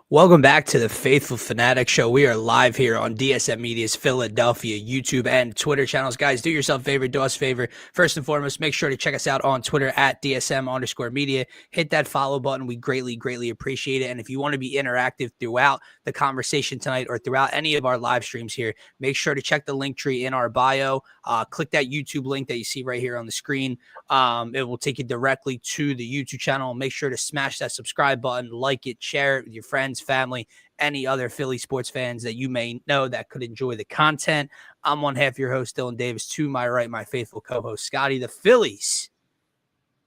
Welcome back to the Phaithful Phanatics Show. We are live here on DSM-Media's Philadelphia YouTube and Twitter channels. Guys, do yourself a favor, do us a favor. First and foremost, make sure to check us out on Twitter at DSM_media. Hit that follow button. We greatly appreciate it. And if you want to be interactive throughout the conversation tonight or throughout any of our live streams here, make sure to check the link tree in our bio. Click that YouTube link that you see right here on the screen. It will take you directly to the YouTube channel. Make sure to smash that subscribe button, like it, share it with your friends, family, any other Philly sports fans that you may know that could enjoy the content. I'm one half your host, Dylan Davis. To my right, my faithful co-host, Scotty. The Phillies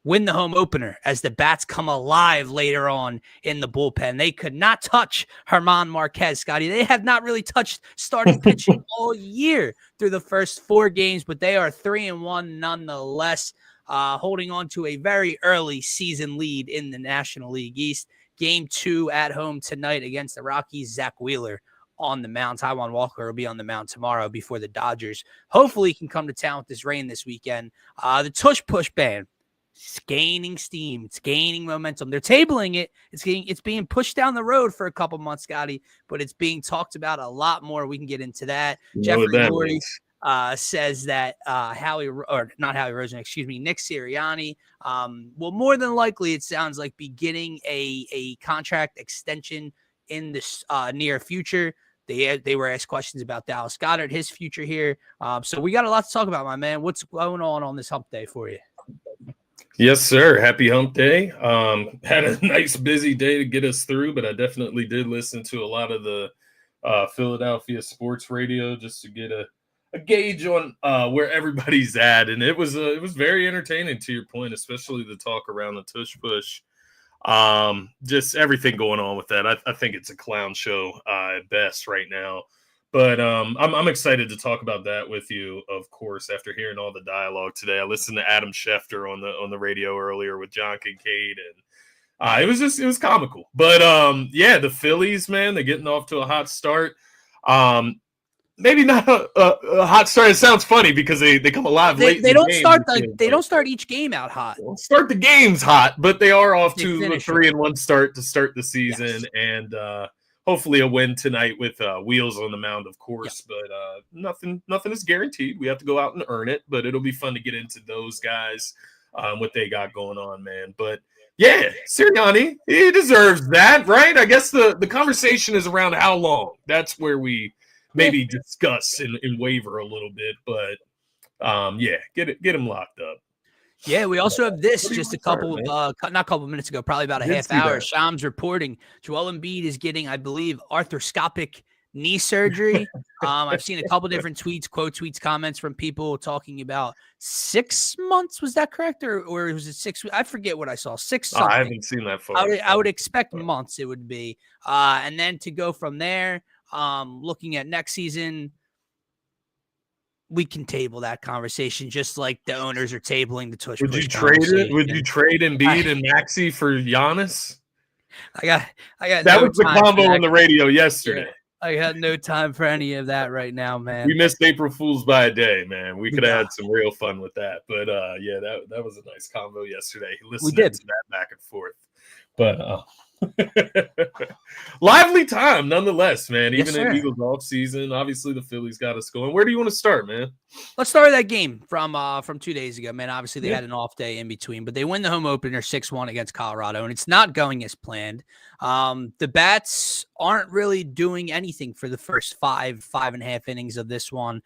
win the home opener as the bats come alive later on in the bullpen. They could not touch German Marquez, Scotty. They have not really touched starting pitching all year through the first 4 games, but they are 3-1 nonetheless, holding on to a very early season lead in the National League East. Game 2 at home tonight against the Rockies. Zach Wheeler on the mound. Taijuan Walker will be on the mound tomorrow before the Dodgers hopefully can come to town with this rain this weekend. The Tush push band, it's gaining steam. It's gaining momentum. They're tabling it. It's being pushed down the road for a couple months, Scotty, but it's being talked about a lot more. We can get into that. Jeffrey Lurie says that Nick Sirianni will more than likely, it sounds like, be getting a contract extension in this near future. They were asked questions about Dallas Goedert, his future here. So we got a lot to talk about, my man. What's going on this hump day for you? Yes, sir. Happy hump day. Had a nice busy day to get us through, but I definitely did listen to a lot of the Philadelphia sports radio just to get a gauge on where everybody's at, and it was very entertaining, to your point, especially the talk around the Tush push. Just everything going on with that. I think it's a clown show at best right now, but I'm excited to talk about that with you, of course, after hearing all the dialogue today. I listened to Adam Schefter on the radio earlier with John Kincaid, and it was comical. But yeah, the Phillies, man, they're getting off to a hot start. Maybe not a hot start. It sounds funny because they come alive late. They don't start each game out hot. They'll start the games hot, but they are off to a 3-1 start to start the season, yes. And hopefully a win tonight with Wheels on the mound, of course. Yep. But nothing is guaranteed. We have to go out and earn it. But it'll be fun to get into those guys, what they got going on, man. But yeah, Sirianni, he deserves that, right? I guess the conversation is around how long. That's where we maybe discuss and waver a little bit, but yeah, get him locked up. Yeah, we also have this just a couple, not a couple minutes ago, probably about a half hour. Shams reporting Joel Embiid is getting, I believe, arthroscopic knee surgery. I've seen a couple different quote tweets, comments from people talking about 6 months. Was that correct, or was it 6? I forget what I saw. 6 something. I haven't seen that far. I would expect months it would be, and then to go from there. Looking at next season, we can table that conversation just like the owners are tabling the Tush. Would you trade it? Would you trade Embiid and Maxey for Giannis? I got. That was the combo on the radio yesterday. Yeah, I got no time for any of that right now, man. We missed April Fool's by a day, man. We could have had some real fun with that, but yeah, that was a nice combo yesterday. Listening to that back and forth, but. Lively time nonetheless, man. Even in Eagles off season, obviously the Phillies got us going. Where do you want to start, man? Let's start with that game from 2 days ago, man. Obviously they had an off day in between, but they win the home opener 6-1 against Colorado, and it's not going as planned. The bats aren't really doing anything for the first 5.5 innings of this one.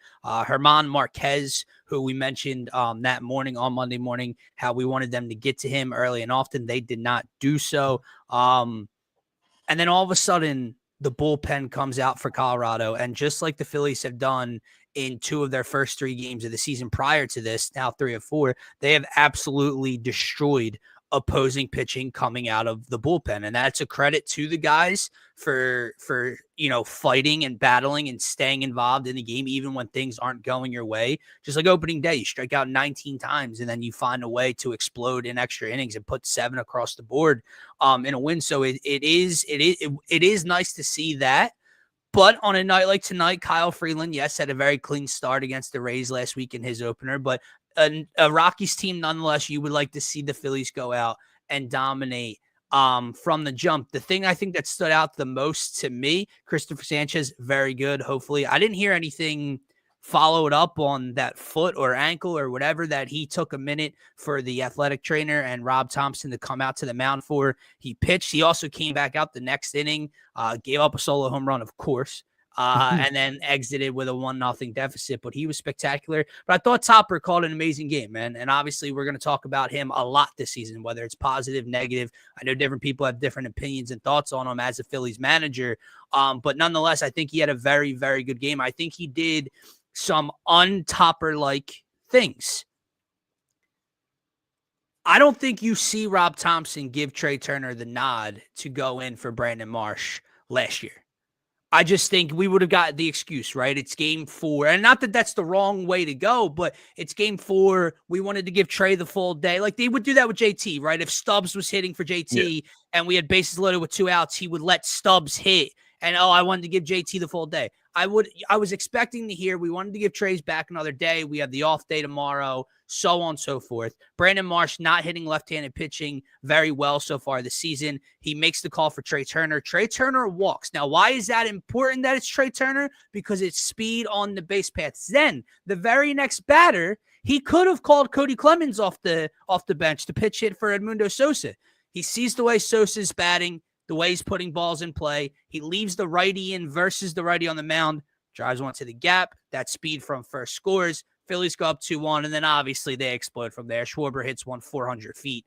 German Marquez, who we mentioned that morning on Monday morning, how we wanted them to get to him early and often. They did not do so. And then all of a sudden, the bullpen comes out for Colorado. And just like the Phillies have done in 2 of their first 3 games of the season prior to this, now 3 of 4, they have absolutely destroyed opposing pitching coming out of the bullpen. And that's a credit to the guys for fighting and battling and staying involved in the game, even when things aren't going your way. Just like opening day, you strike out 19 times and then you find a way to explode in extra innings and put 7 across the board in a win. So it is nice to see that. But on a night like tonight, Kyle Freeland, yes, had a very clean start against the Rays last week in his opener, but a Rockies team, nonetheless, you would like to see the Phillies go out and dominate from the jump. The thing I think that stood out the most to me, Christopher Sanchez, very good. Hopefully, I didn't hear anything followed up on that foot or ankle or whatever that he took a minute for the athletic trainer and Rob Thompson to come out to the mound for. He pitched. He also came back out the next inning, gave up a solo home run, of course, and then exited with a 1-0 deficit. But he was spectacular. But I thought Topper called an amazing game, man. And obviously, we're going to talk about him a lot this season, whether it's positive, negative. I know different people have different opinions and thoughts on him as a Phillies manager. But nonetheless, I think he had a very, very good game. I think he did some untopper-like things. I don't think you see Rob Thompson give Trey Turner the nod to go in for Brandon Marsh last year. I just think we would have got the excuse, right? It's game 4. And not that that's the wrong way to go, but it's game 4. We wanted to give Trey the full day. Like they would do that with JT, right? If Stubbs was hitting for JT and we had bases loaded with 2 outs, he would let Stubbs hit. And, I wanted to give JT the full day. I was expecting to hear we wanted to give Trey's back another day. We have the off day tomorrow, so on and so forth. Brandon Marsh not hitting left-handed pitching very well so far this season. He makes the call for Trey Turner. Trey Turner walks. Now, why is that important that it's Trey Turner? Because it's speed on the base paths. Then the very next batter, he could have called Cody Clemens off the bench to pitch hit for Edmundo Sosa. He sees the way Sosa's batting, the way he's putting balls in play. He leaves the righty in versus the righty on the mound, drives one to the gap. That speed from first scores. Phillies go up 2-1, and then obviously they explode from there. Schwarber hits one 450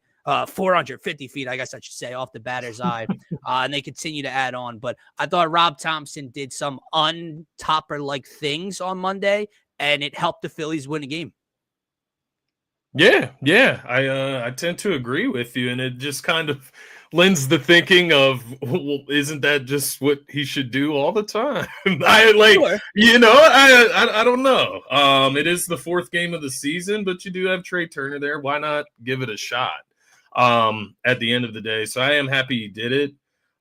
feet, I guess I should say, off the batter's eye, and they continue to add on. But I thought Rob Thompson did some untopper-like things on Monday, and it helped the Phillies win a game. Yeah. I tend to agree with you, and it just kind of lends the thinking of, well, isn't that just what he should do all the time? I don't know. It is the 4th game of the season, but you do have Trey Turner there. Why not give it a shot at the end of the day? So I am happy he did it.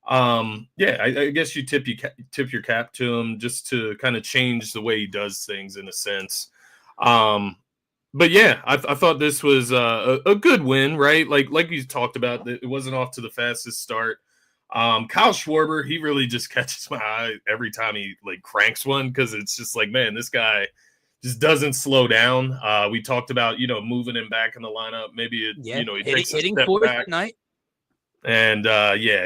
I guess you tip your cap to him just to kind of change the way he does things in a sense. But yeah, I thought this was a good win, right? Like you talked about, it wasn't off to the fastest start. Kyle Schwarber, he really just catches my eye every time he cranks one, because it's just like, man, this guy just doesn't slow down. We talked about moving him back in the lineup. Maybe he takes a step back night. And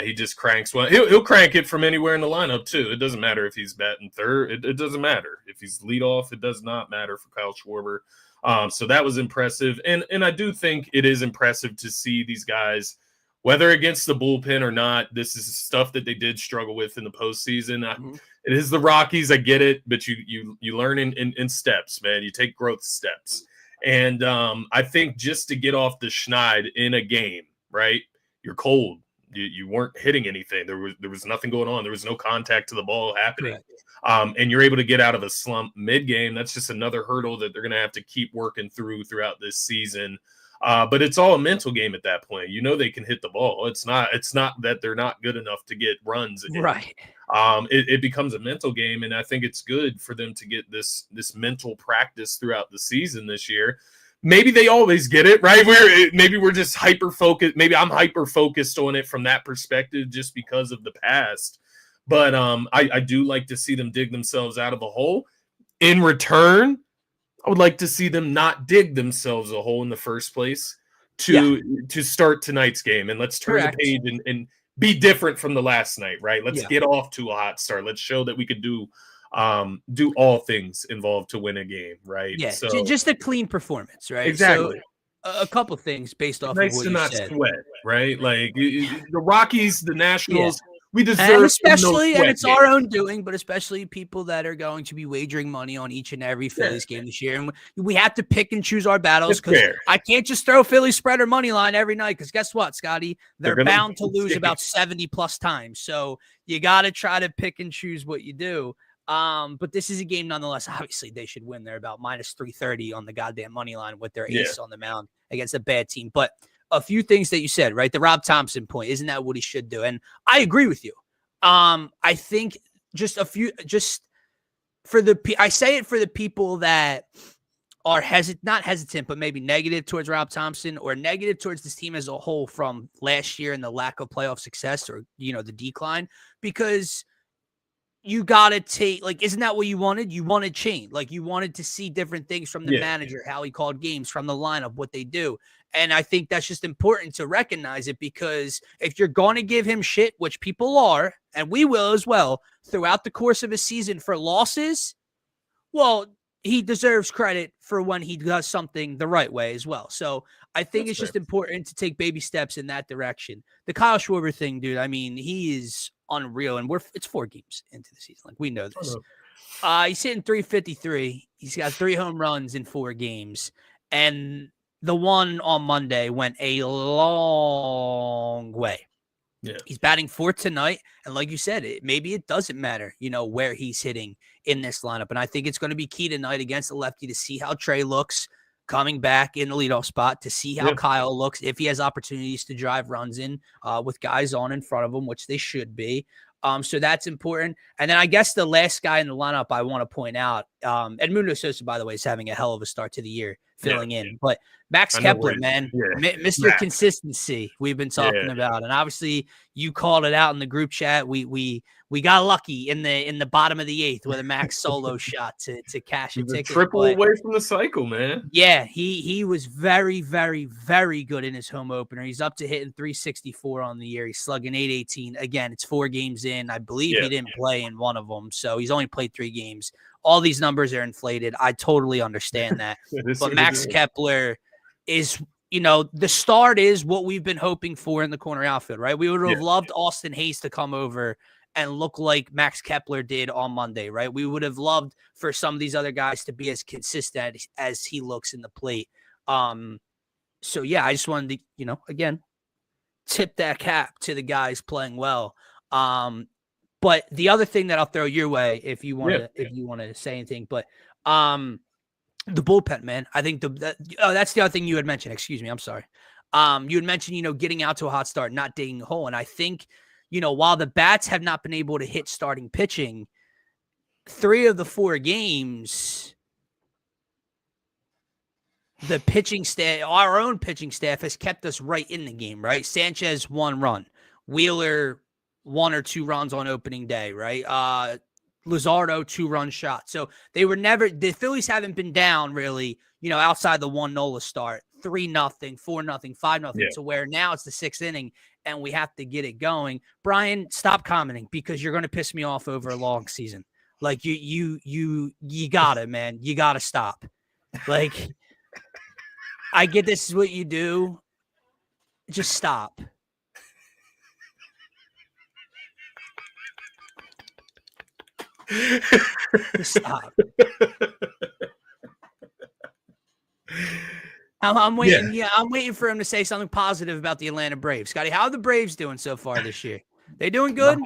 he just cranks one. He'll crank it from anywhere in the lineup too. It doesn't matter if he's batting third. It doesn't matter if he's leadoff. It does not matter for Kyle Schwarber. So that was impressive. And I do think it is impressive to see these guys, whether against the bullpen or not. This is stuff that they did struggle with in the postseason. It is the Rockies. I get it, but you learn in steps, man. You take growth steps. And I think just to get off the schneid in a game, right? You're cold. You weren't hitting anything. There was nothing going on. There was no contact to the ball happening. Right. And you're able to get out of a slump mid-game. That's just another hurdle that they're going to have to keep working throughout this season. But it's all a mental game at that point. They can hit the ball. It's not that they're not good enough to get runs in. Right. It becomes a mental game, and I think it's good for them to get this mental practice throughout the season this year. Maybe they always get it, right? Maybe we're just hyper-focused. Maybe I'm hyper-focused on it from that perspective just because of the past. But I do like to see them dig themselves out of a hole. In return, I would like to see them not dig themselves a hole in the first place to start tonight's game. And let's turn the page and be different from the last night, right? Let's get off to a hot start. Let's show that we could do all things involved to win a game, right? Yeah, so, just a clean performance, right? Exactly. So, a couple things based off nice of what to you not said. Sweat, right? Like the Rockies, the Nationals, we deserve, especially, and it's our own doing, but especially people that are going to be wagering money on each and every Phillies game this year, and we have to pick and choose our battles, because I can't just throw Phillies spread or money line every night, because guess what, Scotty? They're bound to lose about 70 plus times, so you got to try to pick and choose what you do. But this is a game nonetheless. Obviously, they should win. They're about minus 330 on the goddamn money line with their ace on the mound against a bad team. But a few things that you said, right? The Rob Thompson point, isn't that what he should do? And I agree with you. I think I say it for the people that are not hesitant, but maybe negative towards Rob Thompson or negative towards this team as a whole from last year and the lack of playoff success or, the decline, because you got to take, isn't that what you wanted? You wanted change. You wanted to see different things from the manager, how he called games, from the lineup, what they do. And I think that's just important to recognize it, because if you're going to give him shit, which people are, and we will as well, throughout the course of a season for losses, well, he deserves credit for when he does something the right way as well. So I think it's just important to take baby steps in that direction. The Kyle Schwarber thing, dude, I mean, he is unreal, and it's 4 games into the season. We know this. He's hitting 353. He's got 3 home runs in 4 games, and the one on Monday went a long way. Yeah. He's batting 4th tonight, and like you said, maybe it doesn't matter, where he's hitting in this lineup. And I think it's going to be key tonight against the lefty to see how Trey looks coming back in the leadoff spot, to see how Kyle looks, if he has opportunities to drive runs in with guys on in front of him, which they should be. So that's important. And then I guess the last guy in the lineup I want to point out, Edmundo Sosa, by the way, is having a hell of a start to the year filling in. But Max Kepler, man, Mr. Max. Consistency we've been talking about. And obviously you called it out in the group chat. We got lucky in the bottom of the 8th with a Max solo shot to cash a ticket. Triple away from the cycle, man. Yeah, he was very, very, very good in his home opener. He's up to hitting 364 on the year. He's slugging 818. Again, it's 4 games in. I believe he didn't play in one of them, so he's only played 3 games. All these numbers are inflated. I totally understand that. But Max Kepler is, the start is what we've been hoping for in the corner outfield, right? We would have loved Austin Hayes to come over and look like Max Kepler did on Monday, right? We would have loved for some of these other guys to be as consistent as he looks in the plate. So yeah, I just wanted to, again, tip that cap to the guys playing well. But the other thing that I'll throw your way, if you want to say anything, but the bullpen, man, I think that's the other thing you had mentioned. Excuse me, I'm sorry. You had mentioned, getting out to a hot start, not digging a hole, and I think, while the bats have not been able to hit starting pitching, 3 of the 4 games, the pitching staff, our own pitching staff, has kept us right in the game, right? Sanchez, 1 run. Wheeler, 1 or 2 runs on opening day, right? Luzardo, 2-run shot. So the Phillies haven't been down really, outside the 1 Nola start, 3-0, 4-0, 5-0, to where now it's the 6th inning and we have to get it going. Brian, stop commenting, because you're going to piss me off over a long season. You got it, man. You got to stop. I get this is what you do. Just stop. Just stop. I'm waiting. Yeah, I'm waiting for him to say something positive about the Atlanta Braves. Scotty, how are the Braves doing so far this year? They doing good?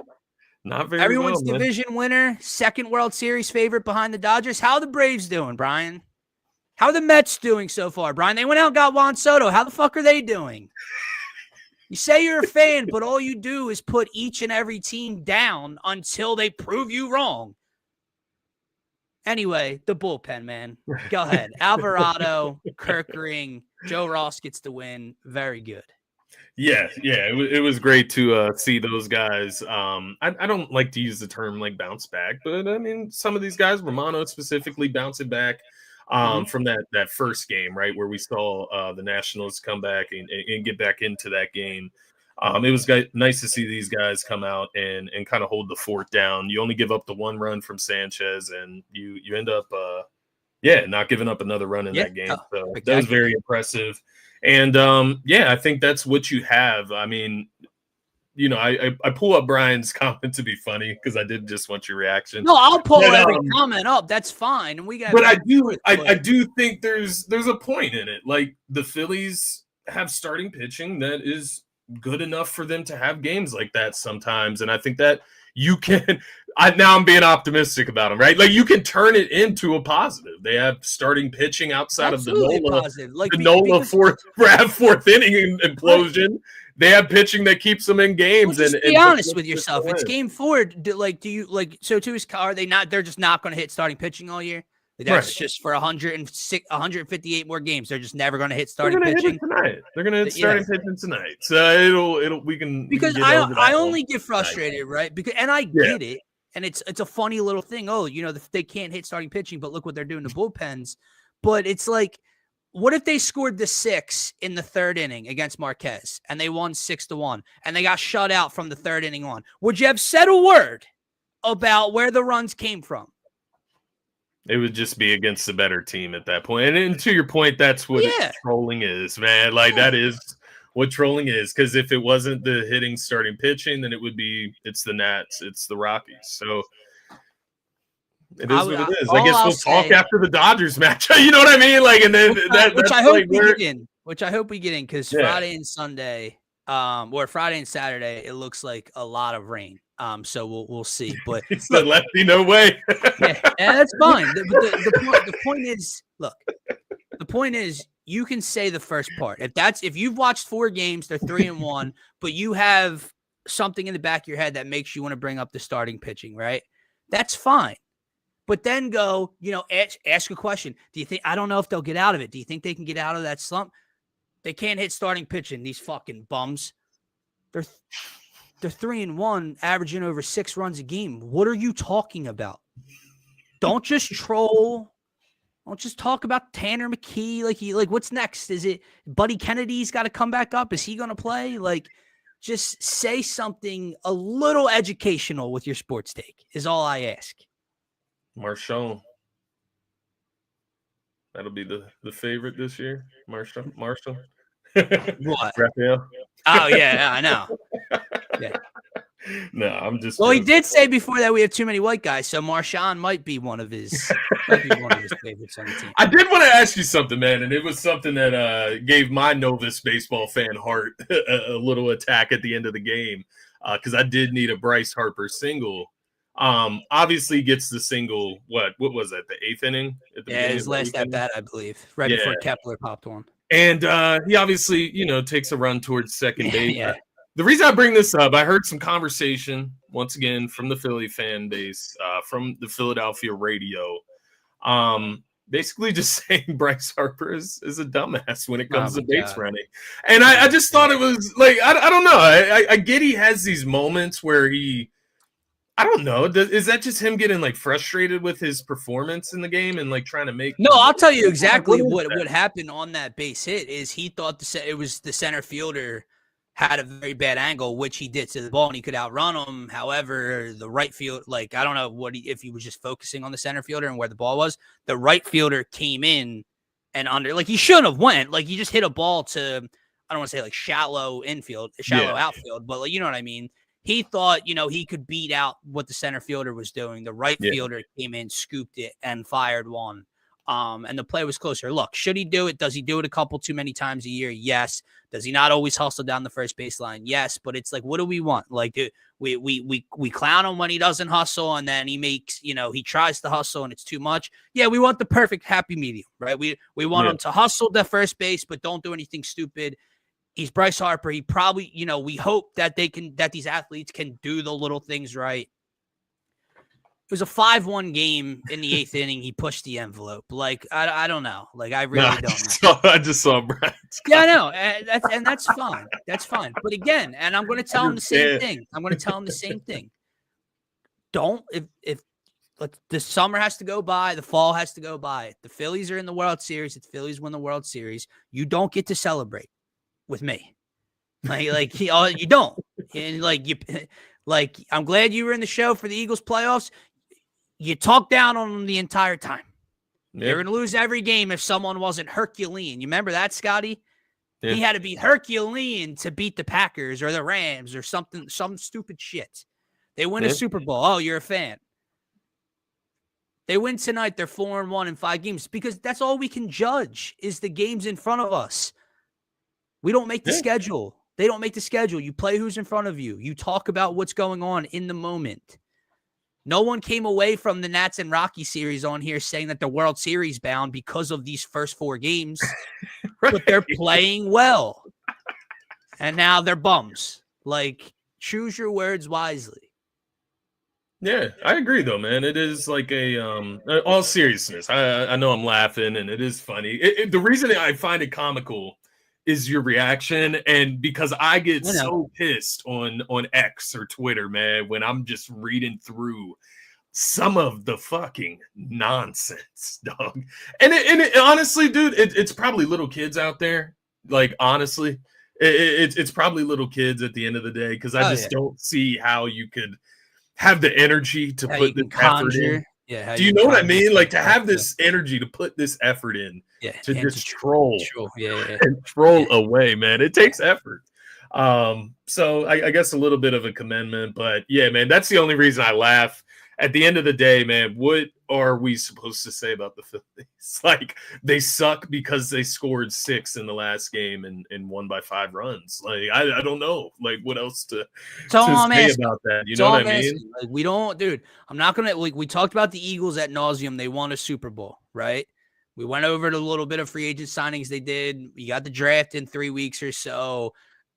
Not very Everyone's well, division winner, 2nd World Series favorite behind the Dodgers. How are the Braves doing, Brian? How are the Mets doing so far, Brian? They went out and got Juan Soto. How the fuck are they doing? You say you're a fan, but all you do is put each and every team down until they prove you wrong. Anyway, the bullpen, man. Go ahead. Alvarado, Kerkering, Joe Ross gets the win. Very good. Yeah. It was great to see those guys. I don't like to use the term bounce back, but I mean, some of these guys, Romano specifically, bouncing back from that first game, right, where we saw the Nationals come back and get back into that game. It was nice to see these guys come out and kind of hold the fort down. You only give up the 1 run from Sanchez, and you end up, not giving up another run in that game. So exactly. That was very impressive. And, I think that's what you have. I mean, I pull up Brian's comment to be funny because I did just want your reaction. No, I'll pull every comment up. That's fine. And we got. But I do think there's a point in it. The Phillies have starting pitching that is good enough for them to have games like that sometimes, and I think that you can. Now I'm being optimistic about them, right? You can turn it into a positive. They have starting pitching outside Absolutely of the Nola, positive. fourth inning implosion. Right. They have pitching that keeps them in games. Well, be honest with yourself. It's game 4. Do you so to his car? They're just not going to hit starting pitching all year. That's just for 158 more games. They're just never going to hit starting They're pitching tonight. They're going to hit starting pitching tonight. So we can because I only get frustrated, right? Because I get it, and it's a funny little thing. Oh, they can't hit starting pitching, but look what they're doing to bullpens. But it's like, what if they scored the 6 in the 3rd inning against Marquez and they won 6-1 and they got shut out from the 3rd inning on? Would you have said a word about where the runs came from? It would just be against the better team at that point. And to your point, that's what trolling is, man. Like that is what trolling is. Because if it wasn't the hitting, starting pitching, then it's the Nats, it's the Rockies. So it is what it is. I guess we'll talk after the Dodgers match. You know what I mean? Like, and then which I hope we get in. Which I hope we get in because Friday and Sunday, or Friday and Saturday, it looks like a lot of rain. So we'll see. But he said, "Lefty, no way." Yeah, that's fine. The point is, look. The point is, you can say the first part. If you've watched 4 games, they're 3-1, but you have something in the back of your head that makes you want to bring up the starting pitching, right? That's fine. But then go, ask a question. Do you think, I don't know if they'll get out of it. Do you think they can get out of that slump? They can't hit starting pitching, these fucking bums. They're 3-1, averaging over 6 runs a game. What are you talking about? Don't just troll. Don't just talk about Tanner McKee. Like what's next? Is it Buddy Kennedy's got to come back up? Is he going to play? Like, just say something a little educational with your sports take is all I ask. Marshall. That'll be the favorite this year. Marshall. What? Raphael. Oh yeah, I know. Yeah. No, I'm just. Well, he did say before that we have too many white guys, so Marshawn might be one of his favorites on the team. I did want to ask you something, man, and it was something that gave my novice baseball fan heart a little attack at the end of the game because I did need a Bryce Harper single. Obviously gets the single. What was that? The 8th inning? His last at bat, I believe, right before Kepler popped one. And he obviously, takes a run towards second base. Yeah. The reason I bring this up, I heard some conversation once again from the Philly fan base, from the Philadelphia radio, basically just saying Bryce Harper is a dumbass when it comes to base running. And I just thought it was like, I don't know. I get he has these moments where I don't know. Is that just him getting like frustrated with his performance in the game and like trying to make? No, I'll tell you exactly what happened on that base hit is he thought it was the center fielder had a very bad angle, which he did to the ball and he could outrun him. However, the right field, like, I don't know if he was just focusing on the center fielder and where the ball was. The right fielder came in and under, like he shouldn't have went. Like he just hit a ball to, I don't want to say like shallow outfield, but like, you know what I mean? He thought, he could beat out what the center fielder was doing. The right fielder came in, scooped it, and fired one. And the play was closer. Look, should he do it? Does he do it a couple too many times a year? Yes. Does he not always hustle down the first baseline? Yes. But it's like, what do we want? Like, we clown him when he doesn't hustle, and then he makes, he tries to hustle and it's too much. Yeah, we want the perfect happy medium, right? We want him to hustle the first base, but don't do anything stupid. He's Bryce Harper. He probably, we hope that these athletes can do the little things right. It was a 5-1 game in the 8th inning. He pushed the envelope. Like, I don't know. Like, I really don't know. I just saw Bryce. Yeah, I know. And that's fine. That's fine. But again, and I'm going to tell him the same thing. Don't, if the summer has to go by, the fall has to go by. If the Phillies are in the World Series, if the Phillies win the World Series, you don't get to celebrate with me. Like you don't. And like I'm glad you were in the show for the Eagles playoffs. You talk down on them the entire time. Yep. You're going to lose every game if someone wasn't Herculean. You remember that, Scotty? Yep. He had to be Herculean to beat the Packers or the Rams or something, some stupid shit. They win a Super Bowl. Oh, you're a fan. They win tonight. They're 4-1 in 5 games because that's all we can judge is the games in front of us. We don't make the schedule. They don't make the schedule. You play who's in front of you. You talk about what's going on in the moment. No one came away from the Nats and Rockies series on here saying that they're World Series bound because of these first 4 games, right. But they're playing well. And now they're bums. Like, choose your words wisely. Yeah, I agree though, man. It is like all seriousness. I know I'm laughing and it is funny. The reason I find it comical is your reaction, and because I get You know, so pissed on X or Twitter, man, when I'm just reading through some of the fucking nonsense, dog. And honestly, dude, it's probably little kids out there. Like honestly, it's probably little kids at the end of the day because I oh yeah, just don't see how you could have the energy to how you put this can effort in. conjure, yeah, how Do you you can know what I conjure mean? stuff Like to up, have yeah, this energy to put this effort in yeah, to and to just troll yeah, yeah, and troll yeah. away, man. It takes effort. So I guess a little bit of a commendment, but yeah, man, that's the only reason I laugh. At the end of the day, man, what are we supposed to say about the Phillies? Like they suck because they scored 6 in the last game and won by 5 runs. Like I don't know, like what else That's all to I'm say asking. about that. You That's know all what I I'm mean? asking. Like, we don't, dude. I'm not gonna. Like, we talked about the Eagles at nauseum. They won a Super Bowl, right? We went over to a little bit of free agent signings they did. You got the draft in 3 weeks or so.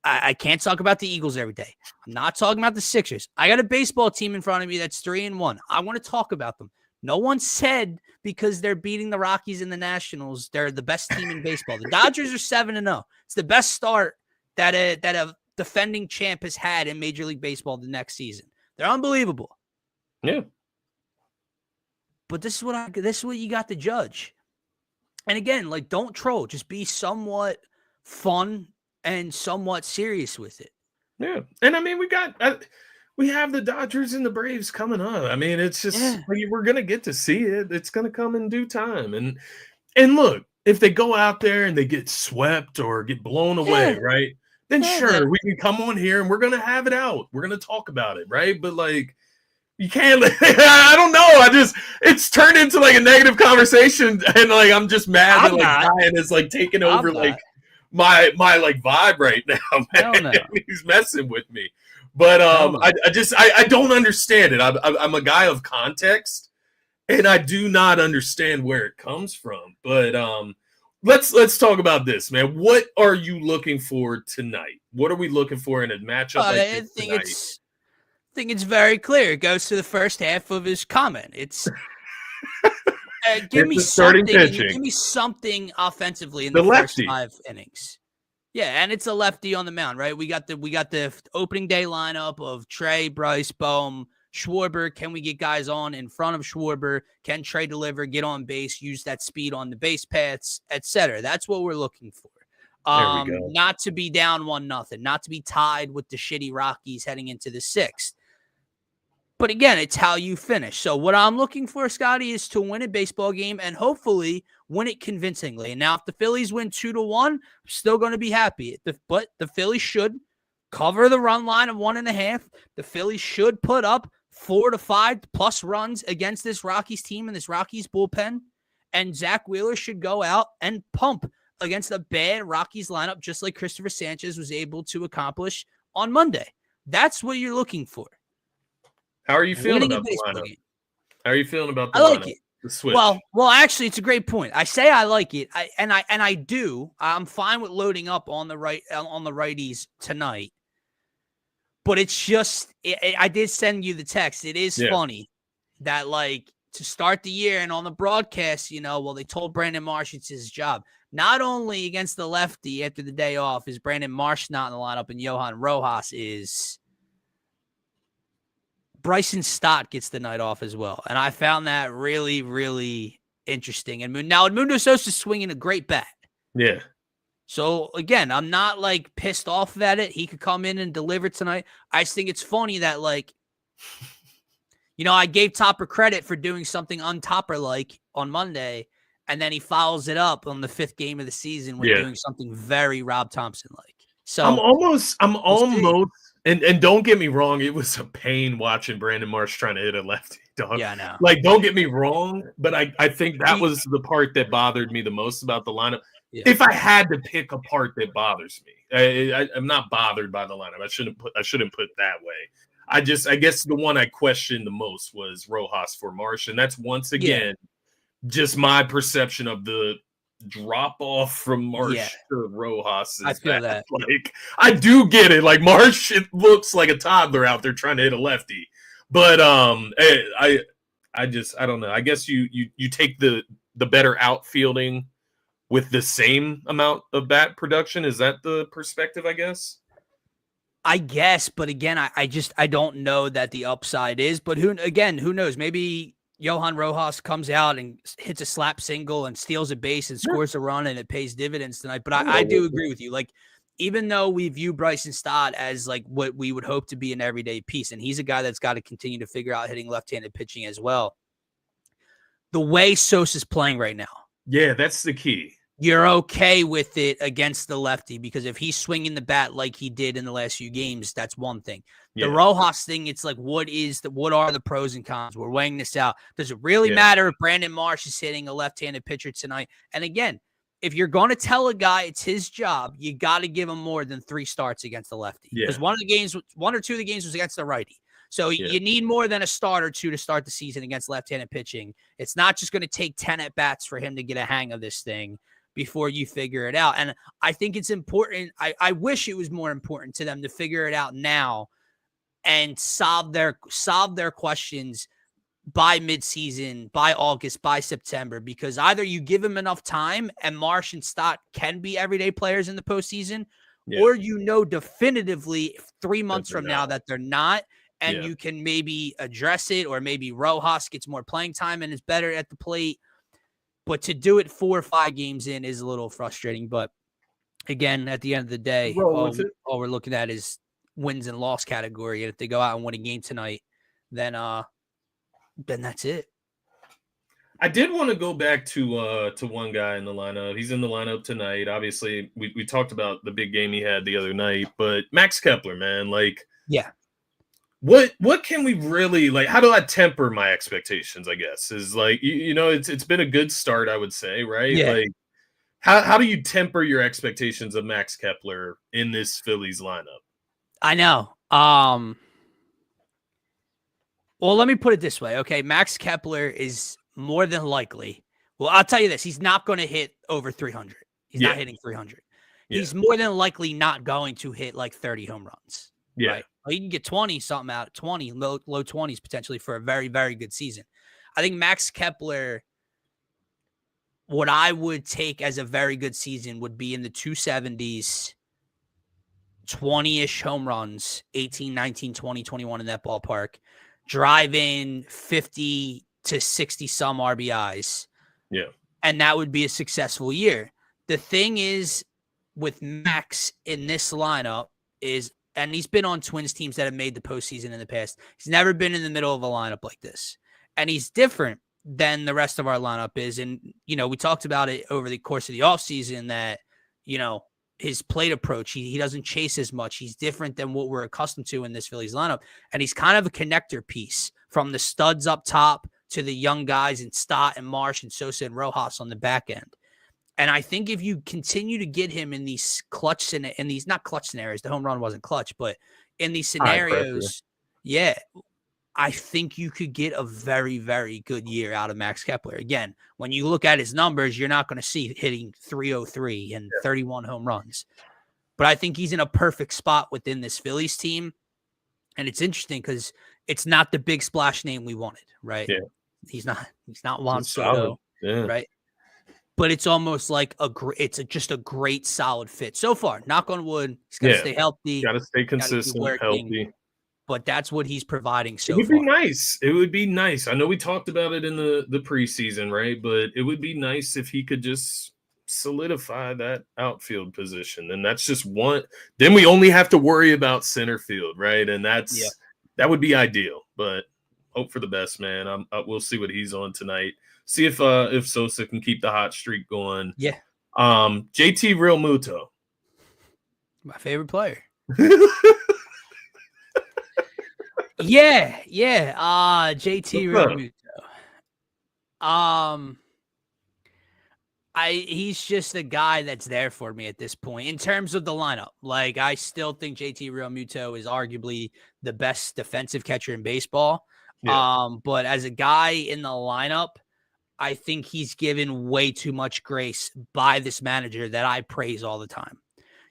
I can't talk about the Eagles every day. I'm not talking about the Sixers. I got a baseball team in front of me that's 3-1. I want to talk about them. No one said because they're beating the Rockies and the Nationals, they're the best team in baseball. The Dodgers are 7-0. It's the best start that a defending champ has had in Major League Baseball the next season. They're unbelievable. Yeah. But this is what you got to judge. And again, like don't troll, just be somewhat fun and somewhat serious with it. Yeah. And I mean, we have the Dodgers and the Braves coming up. I mean, it's just Yeah. we're gonna get to see it. It's gonna come in due time. And look, if they go out there and they get swept or get blown away, Yeah. right? Then Yeah. Then, sure, we can come on here and we're gonna have it out. We're gonna talk about it, right? But like you can't I don't know. It's turned into like a negative conversation and like I'm just mad that I'm like not. Ryan is like taking over I'm like not. my like vibe right now, Hell man. no. He's messing with me. But Hell no. I don't understand it. I'm a guy of context and I do not understand where it comes from. But let's talk about this, man. What are you looking for tonight? What are we looking for in a matchup like I this think tonight? it's very clear. It goes to the first half of his comment. It's give It's me the starting something. Give pitching. me something offensively in The the first lefty. 5 innings. Yeah, and it's a lefty on the mound, right? We got the opening day lineup of Trey, Bryce, Bohm, Schwarber. Can we get guys on in front of Schwarber? Can Trey deliver, get on base, use that speed on the base paths, etc.? That's what we're looking for. There we go. Not to be down 1-0, not to be tied with the shitty Rockies heading into the 6th. But again, it's how you finish. So what I'm looking for, Scotty, is to win a baseball game and hopefully win it convincingly. And now if the Phillies win 2-1, I'm still going to be happy. But the Phillies should cover the run line of 1.5. The Phillies should put up 4 to 5 plus runs against this Rockies team and this Rockies bullpen. And Zach Wheeler should go out and pump against a bad Rockies lineup, just like Christopher Sanchez was able to accomplish on Monday. That's what you're looking for. How are you feeling Winning a about the baseball lineup? game. How are you feeling about the I like lineup? it. The switch. Well, actually, it's a great point. I say I like it. I do. I'm fine with loading up on the righties tonight. But it's just, I did send you the text. It is funny that like to start the year and on the broadcast, they told Brandon Marsh it's his job. Not only against the lefty after the day off is Brandon Marsh not in the lineup, and Johan Rojas is. Bryson Stott gets the night off as well. And I found that really, really interesting. And now Edmundo Sosa's swinging a great bat. Yeah. So, again, I'm not, like, pissed off at it. He could come in and deliver tonight. I just think it's funny that, like, I gave Topper credit for doing something untopper-like on Monday, and then he follows it up on the 5th game of the season with doing something very Rob Thompson-like. So I'm almost and don't get me wrong, it was a pain watching Brandon Marsh trying to hit a lefty, dog. Yeah, I know. Like, don't get me wrong, but I think that was the part that bothered me the most about the lineup. Yeah. If I had to pick a part that bothers me, I'm not bothered by the lineup. I shouldn't put that way. I guess the one I questioned the most was Rojas for Marsh, and that's once again just my perception of the drop off from Marsh to Rojas. I feel that. Like, I do get it. Like, Marsh, it looks like a toddler out there trying to hit a lefty. But I don't know. I guess you take the better outfielding with the same amount of bat production. Is that the perspective, I guess? I guess, but again, I don't know that the upside is. But who knows? Maybe Johan Rojas comes out and hits a slap single and steals a base and scores a run, and it pays dividends tonight. But I do agree with you. Like, even though we view Bryson Stott as like what we would hope to be an everyday piece, and he's a guy that's got to continue to figure out hitting left-handed pitching as well. The way Sosa's playing right now, yeah, that's the key. You're okay with it against the lefty, because if he's swinging the bat like he did in the last few games, that's one thing. The Rojas thing, it's like, what are the pros and cons? We're weighing this out. Does it really matter if Brandon Marsh is hitting a left-handed pitcher tonight? And again, if you're going to tell a guy it's his job, you got to give him more than 3 starts against the lefty. Because one or two of the games was against the righty. So you need more than a start or two to start the season against left-handed pitching. It's not just going to take 10 at-bats for him to get a hang of this thing before you figure it out. And I think it's important. I wish it was more important to them to figure it out now and solve their questions by midseason, by August, by September, because either you give them enough time and Marsh and Stott can be everyday players in the postseason, or definitively 3 months from now that they're not, and you can maybe address it, or maybe Rojas gets more playing time and is better at the plate. But to do it 4 or 5 games in is a little frustrating. But again, at the end of the day, all we're looking at is wins and loss category. And if they go out and win a game tonight, then that's it. I did want to go back to one guy in the lineup. He's in the lineup tonight. Obviously, we talked about the big game he had the other night, but Max Kepler, man, like, What can we really, like, how do I temper my expectations, I guess, is like, it's been a good start, I would say, right? Yeah. Like, how do you temper your expectations of Max Kepler in this Phillies lineup? I know. Well, let me put it this way. Okay. Max Kepler is more than likely. Well, I'll tell you this. He's not going to hit over 300. He's not hitting 300. He's more than likely not going to hit like 30 home runs. Yeah. Right? Well, you can get 20 something out, 20, low 20s potentially for a very, very good season. I think Max Kepler, what I would take as a very good season would be in the 270s, 20-ish home runs, 18, 19, 20, 21 in that ballpark, drive in 50 to 60 some RBIs. Yeah. And that would be a successful year. The thing is with Max in this lineup is, and he's been on Twins teams that have made the postseason in the past, he's never been in the middle of a lineup like this. And he's different than the rest of our lineup is. And, we talked about it over the course of the offseason that, his plate approach, he doesn't chase as much. He's different than what we're accustomed to in this Phillies lineup. And he's kind of a connector piece from the studs up top to the young guys in Stott and Marsh and Sosa and Rojas on the back end. And I think if you continue to get him in these not clutch scenarios, the home run wasn't clutch, but in these scenarios, I think you could get a very, very good year out of Max Kepler. Again, when you look at his numbers, you're not going to see hitting 303 and 31 home runs. But I think he's in a perfect spot within this Phillies team. And it's interesting because it's not the big splash name we wanted, right? Yeah. He's not Juan Soto, right? But it's almost like just a great solid fit so far. Knock on wood. He's got to stay healthy. Got to stay consistent, healthy. But that's what he's providing so far. It would be nice. It would be nice. I know we talked about it in the preseason, right? But it would be nice if he could just solidify that outfield position. And that's just one. Then we only have to worry about center field, right? And that would be ideal. But hope for the best, man. We'll see what he's on tonight. See if Sosa can keep the hot streak going. Yeah. JT Realmuto. My favorite player. Yeah. JT Realmuto. He's just a guy that's there for me at this point in terms of the lineup. Like, I still think JT Realmuto is arguably the best defensive catcher in baseball. Yeah. But as a guy in the lineup, I think he's given way too much grace by this manager that I praise all the time.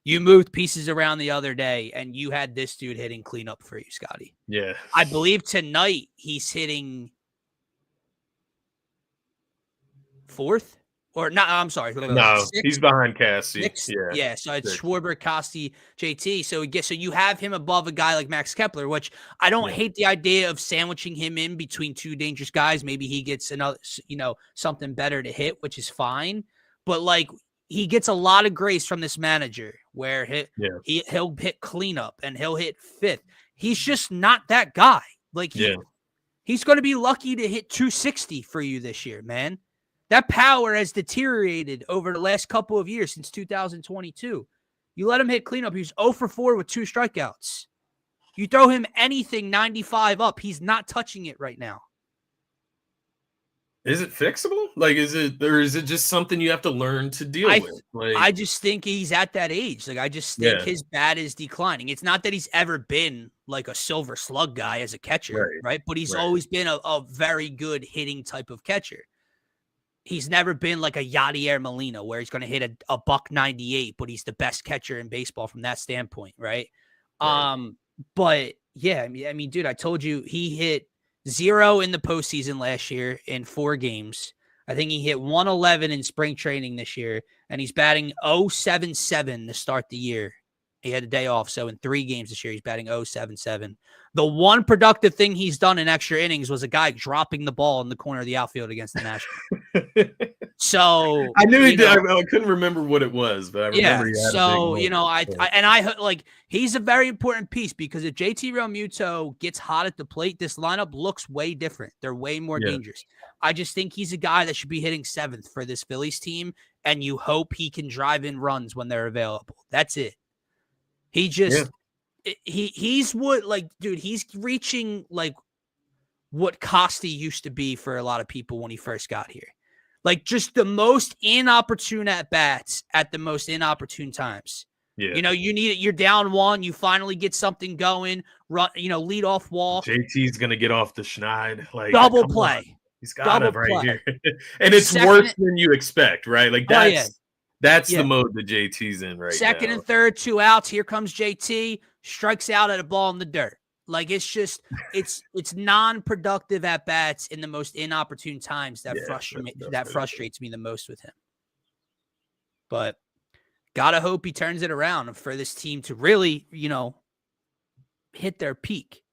You moved pieces around the other day, and you had this dude hitting cleanup for you, Scotty. Yeah. I believe tonight he's hitting fourth. Or not, I'm sorry. No, Sixth. he's behind Cassie. Sixth? Yeah. Yeah, so it's Sixth. Schwarber, Costi, JT. So you have him above a guy like Max Kepler, which I don't hate the idea of sandwiching him in between two dangerous guys. Maybe he gets another, something better to hit, which is fine. But like he gets a lot of grace from this manager where he'll hit cleanup and he'll hit fifth. He's just not that guy. Like he's going to be lucky to hit 260 for you this year, man. That power has deteriorated over the last couple of years since 2022. You let him hit cleanup. He's 0 for 4 with 2 strikeouts. You throw him anything 95 up, he's not touching it right now. Is it fixable? Like, is it just something you have to learn to deal with? Like, I just think he's at that age. Like, I just think his bat is declining. It's not that he's ever been like a silver slug guy as a catcher, right? But he's always been a very good hitting type of catcher. He's never been like a Yadier Molina where he's going to hit a $198, but he's the best catcher in baseball from that standpoint, right? But yeah, I mean, dude, I told you he hit 0 in the postseason last year in 4 games. I think he hit 111 in spring training this year, and he's batting 0.77 to start the year. He had a day off, so in 3 games this year, he's batting 0.77. The one productive thing he's done in extra innings was a guy dropping the ball in the corner of the outfield against the Nationals. So I knew he did. I couldn't remember what it was, but I remember he had so, I like he's a very important piece because if JT Realmuto gets hot at the plate, this lineup looks way different. They're way more dangerous. I just think he's a guy that should be hitting 7th for this Phillies team, and you hope he can drive in runs when they're available. That's it. He just he's what, like, dude, he's reaching like what Costi used to be for a lot of people when he first got here. Like just the most inopportune at bats at the most inopportune times. Yeah. You need it. You're down 1. You finally get something going. Run, lead off walk. JT's gonna get off the schneid. Like double play. On. He's got it right here, and it's worse than you expect, right? Like that's the mode that JT's in right now. Second and third, 2 outs. Here comes JT. Strikes out at a ball in the dirt. Like it's just it's non-productive at bats in the most inopportune times that frustrates me the most with him. But gotta hope he turns it around for this team to really, hit their peak.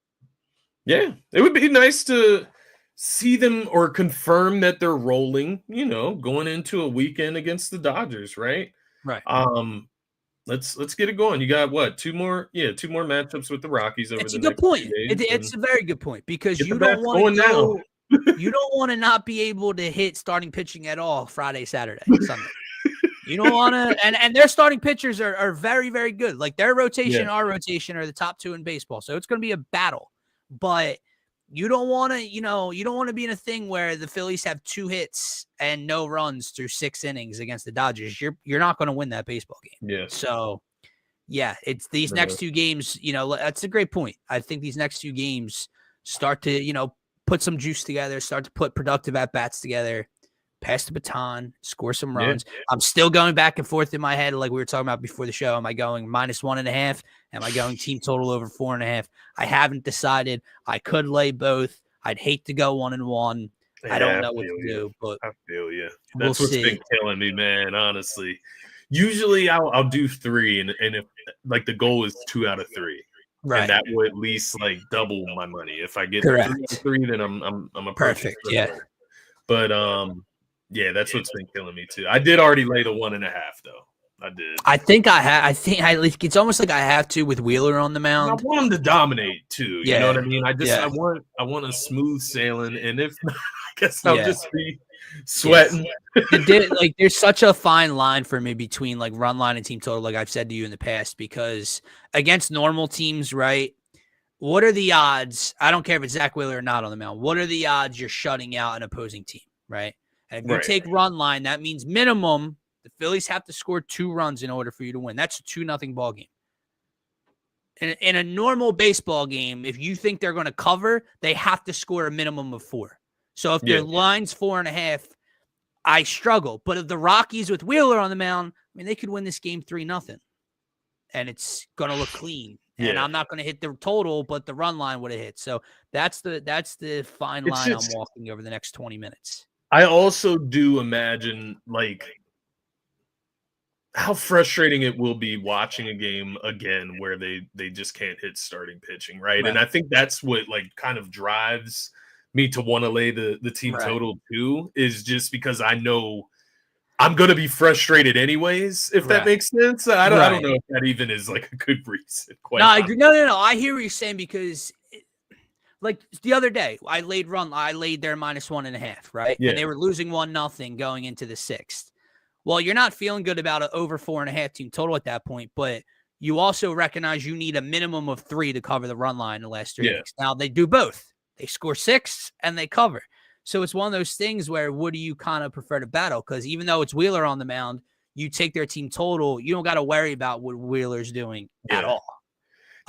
Yeah, it would be nice to see them or confirm that they're rolling, going into a weekend against the Dodgers, right? Right. Let's get it going. You got what? 2 more matchups with the Rockies over the next point. Few days. It's a very good point because you don't want to you don't want to not be able to hit starting pitching at all Friday, Saturday, Sunday. You don't want to, and their starting pitchers are very, very good. Like their rotation, our rotation are the top 2 in baseball. So it's going to be a battle, but you don't want to, you don't want to be in a thing where the Phillies have 2 hits and no runs through 6 innings against the Dodgers. You're not going to win that baseball game. Yeah. So, it's these next 2 games, that's a great point. I think these next 2 games start to, put some juice together, start to put productive at-bats together, pass the baton, score some runs. Yeah. I'm still going back and forth in my head like we were talking about before the show. Am I going -1.5? Am I going team total over 4.5? I haven't decided. I could lay both. I'd hate to go 1-1. I don't know what to do, but I feel you. That's what's been killing me, man, honestly. Usually I'll do 3 and if like the goal is 2 out of 3. Right. And that will at least like double my money. If I get 3 out of 3, then I'm a perfect. Yeah. But that's what's been killing me too. I did already lay the 1.5 though. I did. I think it's almost like I have to with Wheeler on the mound. I want him to dominate too. You know what I mean? I want a smooth sailing, and if not, I guess I'll just be sweating. Like there's such a fine line for me between like run line and team total, like I've said to you in the past, because against normal teams, right? What are the odds? I don't care if it's Zach Wheeler or not on the mound. What are the odds you're shutting out an opposing team, right? And if you take run line, that means minimum the Phillies have to score 2 runs in order for you to win. That's a 2-0 ball game. In a normal baseball game, if you think they're going to cover, they have to score a minimum of 4. So if their line's 4.5, I struggle. But if the Rockies with Wheeler on the mound, I mean, they could win this game 3-0. and it's going to look clean. And Yeah. I'm not going to hit the total, but the run line would have hit. So that's the fine It's line I'm just, walking over the next 20 minutes. I also do imagine like how frustrating it will be watching a game again where they just can't hit starting pitching, right? And I think that's what like kind of drives me to want to lay the team total too, is just because I know I'm going to be frustrated anyways, if that makes sense. I don't know if that even is like a good reason. No, I agree. No. I hear what you're saying because like the other day, I laid their -1.5, right? Yeah. And they were losing 1-0 going into the 6th. Well, you're not feeling good about an over 4.5 team total at that point, but you also recognize you need a minimum of 3 to cover the run line in the last 3 innings. Now they do both. They score 6 and they cover. So it's one of those things where what do you kind of prefer to battle? Because even though it's Wheeler on the mound, you take their team total, you don't got to worry about what Wheeler's doing at all.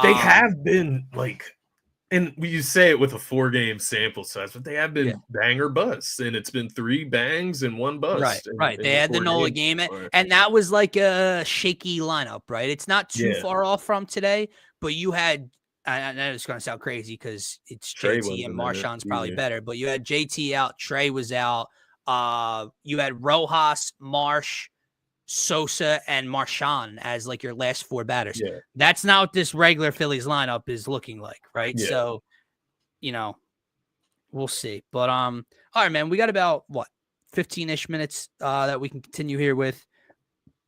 They have been like, and you say it with a 4-game sample size, but they have been bang or bust, and it's been 3 bangs and 1 bust. Right. They had the Nola game, and that was like a shaky lineup, right? It's not too far off from today, but you had, I know it's going to sound crazy because it's JT and Marshawn's probably better, but you had JT out, Trey was out, you had Rojas, Marsh, Sosa, and Marchand as like your last 4 batters. Yeah. That's not what this regular Phillies lineup is looking like, right? Yeah. So, we'll see. But all right, man, we got about 15-ish minutes that we can continue here with.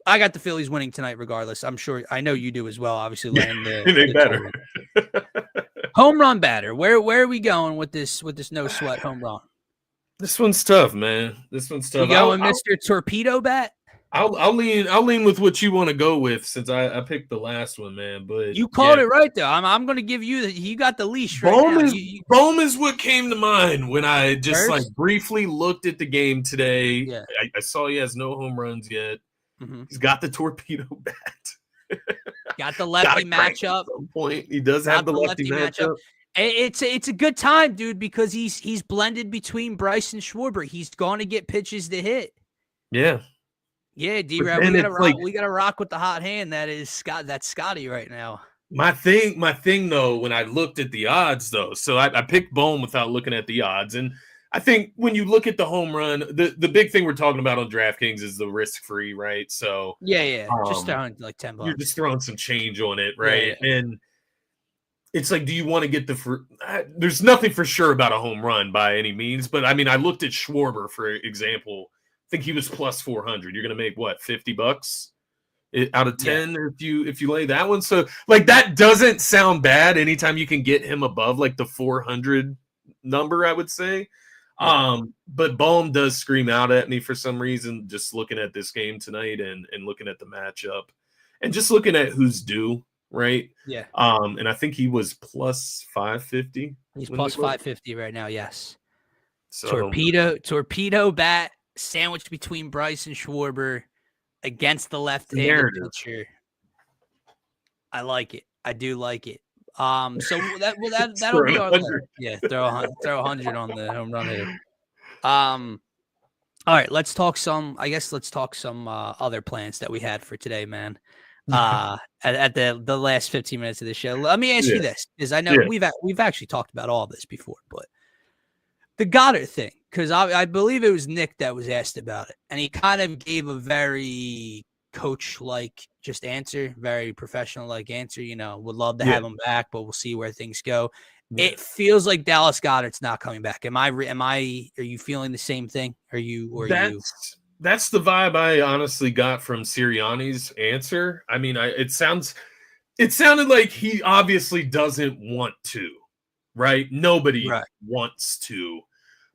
I got the Phillies winning tonight, regardless. I know you do as well. Obviously, laying they better. Home run batter. Where are we going with this no sweat home run? This one's tough, man. This one's tough. You going Mr. Torpedo Bat? I'll lean with what you want to go with, since I picked the last one, man. But you called it right though. I'm going to give you you got the leash right now. Bohm is what came to mind when I just like briefly looked at the game today. Yeah. I saw he has no home runs yet. Mm-hmm. He's got the torpedo bat. Got the lefty matchup. At some point, he does have the lefty matchup. It's a good time, dude, because he's blended between Bryce and Schwarber. He's going to get pitches to hit. Yeah. Yeah, D-Rab, we gotta rock with the hot hand that is Scotty right now. My thing though, when I looked at the odds though, so I picked Bohm without looking at the odds, and I think when you look at the home run, the big thing we're talking about on DraftKings is the risk-free, right? So just throwing like $10. You're just throwing some change on it, right? Yeah. And it's like, do you want to get there's nothing for sure about a home run by any means, but I mean, I looked at Schwarber, for example. I think he was plus 400. You're going to make what, $50 out of 10 if you lay that one. So like that doesn't sound bad anytime you can get him above like the 400 number, I would say. But Bohm does scream out at me for some reason, just looking at this game tonight and looking at the matchup and just looking at who's due, right? Yeah. And I think he was plus 550. He's plus 550 right now, yes. So, torpedo bat sandwiched between Bryce and Schwarber against the left-handed pitcher. I like it. I do like it. So that'll be our throw 100 on the home run hitter. All right, let's talk some other plans that we had for today, man. At the last 15 minutes of the show. Let me ask you this, because I know we've actually talked about all this before, but the Goedert thing, because I believe it was Nick that was asked about it, and he kind of gave a very coach-like just answer, very professional-like answer. Would love to have him back, but we'll see where things go. Yeah. It feels like Dallas Goedert's not coming back. Are you feeling the same thing? That's the vibe I honestly got from Sirianni's answer. I mean, it sounded like he obviously doesn't want to, right? Nobody wants to.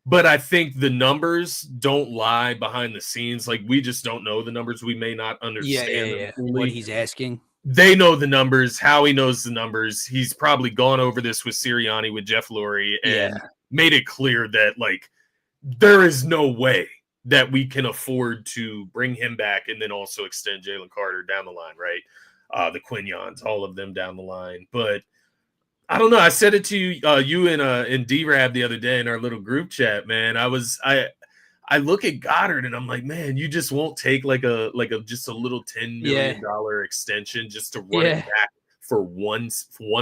But I think the numbers don't lie behind the scenes. Like, we just don't know the numbers. We may not understand what he's asking. They know the numbers. Howie knows the numbers. He's probably gone over this with Sirianni, with Jeff Lurie, and made it clear that, like, there is no way that we can afford to bring him back and then also extend Jalen Carter down the line, right? The Quignons, all of them down the line. But I don't know. I said it to you, you and D-Rab the other day in our little group chat, man. I I look at Goddard and I'm like, man, you just won't take like a just a little $10 million extension just to run it back for one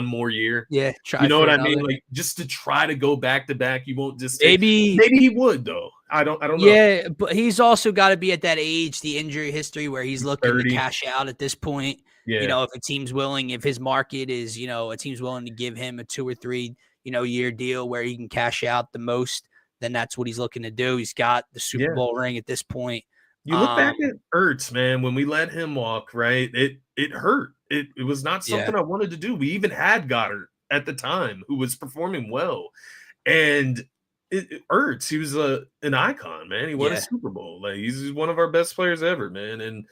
more year. Yeah, You try know for what I another. mean? Like just to try to go back to back, you won't just Maybe he would though. I don't know. Yeah, but he's also got to be at that age, the injury history where he's looking 30. to cash out at this point. Yeah. You know, if a team's willing, if his market is, you know, a team's willing to give him a 2 or 3, you know, year deal where he can cash out the most, then that's what he's looking to do. He's got the Super Bowl ring at this point. You look back at Ertz, man, when we let him walk, right? It hurt. It was not something I wanted to do. We even had Goddard at the time who was performing well. And Ertz, he was an icon, man. He won a Super Bowl. Like he's one of our best players ever, man. And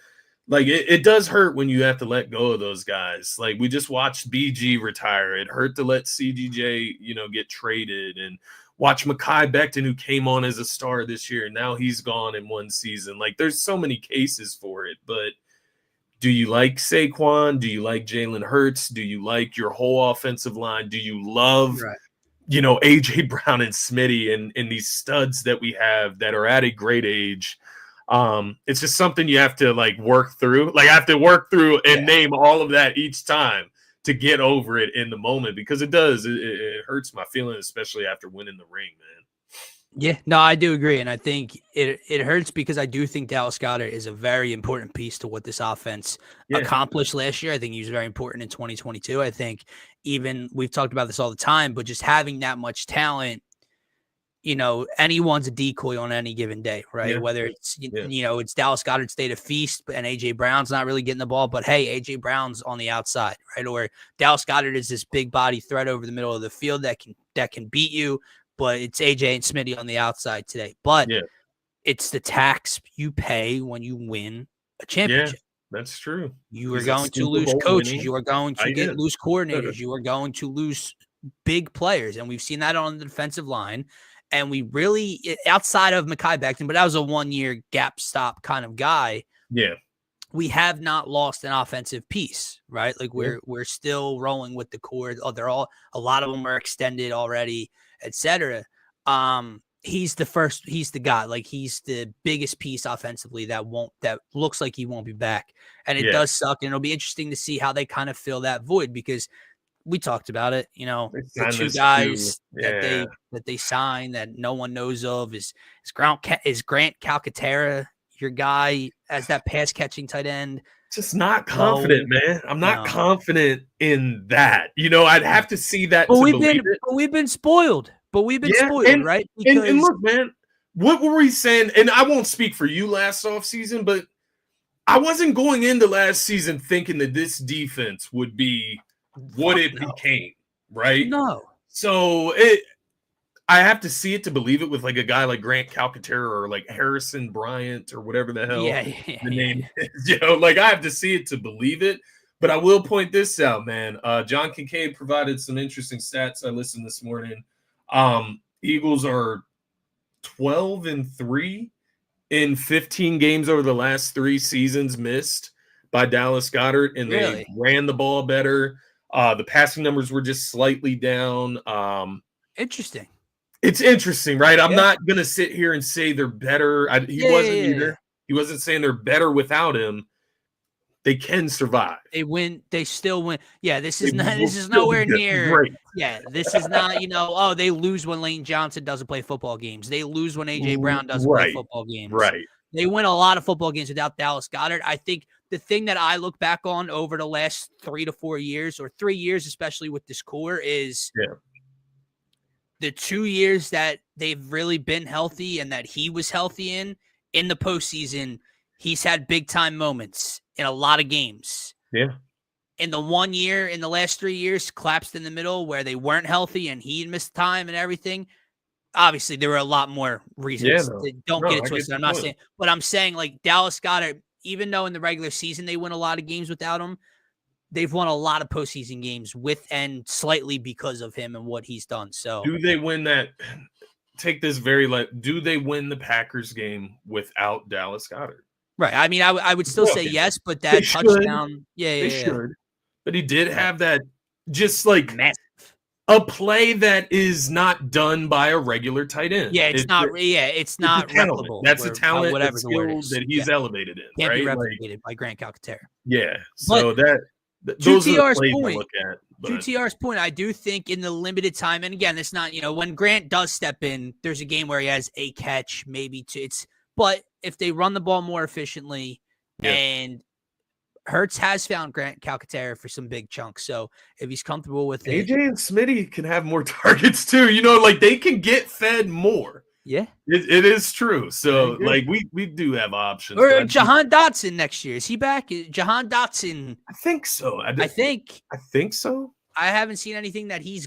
like it does hurt when you have to let go of those guys. Like we just watched BG retire. It hurt to let CGJ, you know, get traded, and watch Mekhi Becton, who came on as a star this year. Now he's gone in one season. Like there's so many cases for it. But do you like Saquon? Do you like Jalen Hurts? Do you like your whole offensive line? Do you love you know, AJ Brown and Smitty and these studs that we have that are at a great age? It's just something you have to like work through. Like I have to work through and name all of that each time to get over it in the moment, because it does. It hurts my feelings, especially after winning the ring, man. Yeah, no, I do agree. And I think it hurts because I do think Dallas Goedert is a very important piece to what this offense accomplished last year. I think he was very important in 2022. I think even we've talked about this all the time, but just having that much talent, you know, anyone's a decoy on any given day, right? Whether it's, you know, it's Dallas Goedert's day to feast and AJ Brown's not really getting the ball, but hey, AJ Brown's on the outside, right? Or Dallas Goedert is this big body threat over the middle of the field that can beat you, but it's AJ and Smitty on the outside today. But it's the tax you pay when you win a championship. That's true. You are going to lose coaches. You are going to get loose coordinators. You are going to lose big players. And we've seen that on the defensive line. And we really, outside of Mekhi Becton, but that was a 1-year gap stop kind of guy. Yeah. We have not lost an offensive piece, right? Like we're still rolling with the core. Oh, a lot of them are extended already, etc. He's the guy. Like he's the biggest piece offensively that looks like he won't be back. And it does suck. And it'll be interesting to see how they kind of fill that void, because we talked about it, you know, the 2 guys that they signed that no one knows of is Grant Calcaterra, your guy, as that pass catching tight end. Just not confident, man. I'm not confident in that. You know, I'd have to see that. But we've been spoiled. Right? And look, man, what were we saying? And I won't speak for you last offseason, but I wasn't going into last season thinking that this defense would be what it became, right? No. So I have to see it to believe it with like a guy like Grant Calcaterra or like Harrison Bryant or whatever the hell the name is. You know, like I have to see it to believe it. But I will point this out, man. John Kincaid provided some interesting stats. I listened this morning. Eagles are 12-3 in 15 games over the last 3 seasons missed by Dallas Goedert, and they ran the ball better. The passing numbers were just slightly down. Interesting. It's interesting, right? I'm not going to sit here and say they're better. He wasn't either. He wasn't saying they're better without him. They can survive. They win. They still win. Yeah, this is nowhere near. Great. Yeah, this is not, you know, oh, they lose when Lane Johnson doesn't play football games. They lose when AJ Brown doesn't play football games. Right. They win a lot of football games without Dallas Goedert. I think the thing that I look back on over the last 3 to 4 years, or 3 years, especially with this core, is the 2 years that they've really been healthy and that he was healthy in the postseason. He's had big time moments in a lot of games. Yeah. In the 1 year, in the last 3 years, collapsed in the middle where they weren't healthy and he missed time and everything. Obviously, there were a lot more reasons. Don't get it twisted. I'm saying like Dallas Goedert, even though in the regular season they win a lot of games without him, they've won a lot of postseason games with and slightly because of him and what he's done. So do they win that? Take this very light. Do they win the Packers game without Dallas Goedert? Right. I mean, I would still say yes, but that touchdown, they should. But he did have that just like massive. a play that is not done by a regular tight end. Yeah, it's not talent. replicable. That's a talent, whatever a the word skill is. that he's elevated in, Can't be right? replicated by Grant Calcaterra. Yeah. But So to those are the TR's plays I point, look at. to TR's point, I do think in the limited time, and again, it's not, when Grant does step in, there's a game where he has a catch, maybe two. But if they run the ball more efficiently, and Hurts has found Grant Calcaterra for some big chunks. So if he's comfortable with it. AJ and Smitty can have more targets too. They can get fed more. Yeah. It is true. So we do have options. Or Jahan Dotson next year. Is he back? Jahan Dotson. I think so. I think so. I haven't seen anything that he's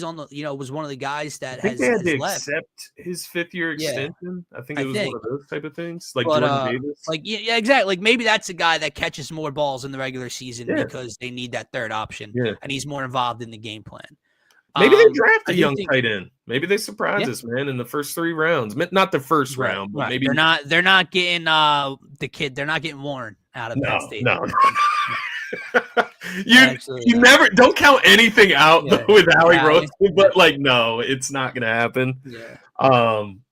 on the, was one of the guys that they had to accept his 5th-year extension. I think it was one of those type of things, like Jordan Davis. Yeah, exactly. Like maybe that's a guy that catches more balls in the regular season because they need that third option, and he's more involved in the game plan. Maybe they draft a young tight end. Maybe they surprise us, man, in the first 3 rounds. Not the first round, but maybe they're not getting the kid. They're not getting Warren out of Penn State. No. You never don't count anything out with Howie Roseman, but no, it's not gonna happen.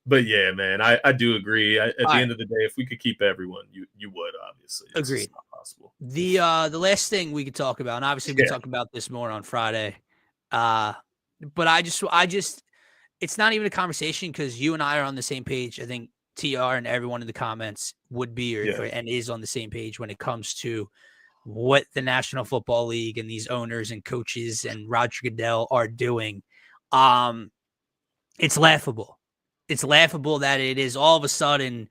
But yeah, man, I do agree. At the end of the day, if we could keep everyone, you would obviously. Agreed. Not possible. The last thing we could talk about, and obviously we talk about this more on Friday. But I just it's not even a conversation because you and I are on the same page. I think TR and everyone in the comments would be and is on the same page when it comes to what the National Football League and these owners and coaches and Roger Goodell are doing. It's laughable. It's laughable that it is all of a sudden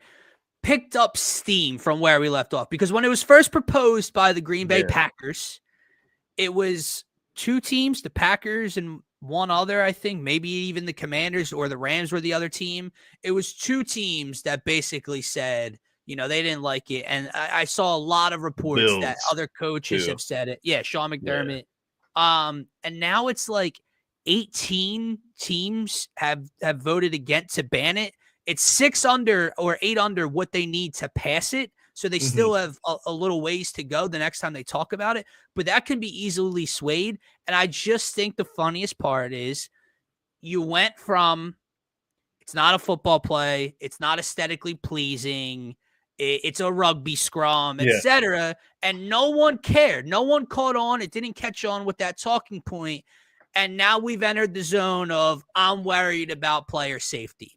picked up steam from where we left off. Because when it was first proposed by the Green Bay Packers, it was 2 teams, the Packers and one other, I think, maybe even the Commanders or the Rams were the other team. It was 2 teams that basically said, they didn't like it. And I saw a lot of reports that other coaches have said it. Yeah, Sean McDermott. And now it's like 18 teams have voted against to ban it. It's 6 under or 8 under what they need to pass it. So they still have a little ways to go the next time they talk about it. But that can be easily swayed. And I just think the funniest part is you went from it's not a football play, it's not aesthetically pleasing, it's a rugby scrum, etc. And no one cared. No one caught on. It didn't catch on with that talking point. And now we've entered the zone of I'm worried about player safety.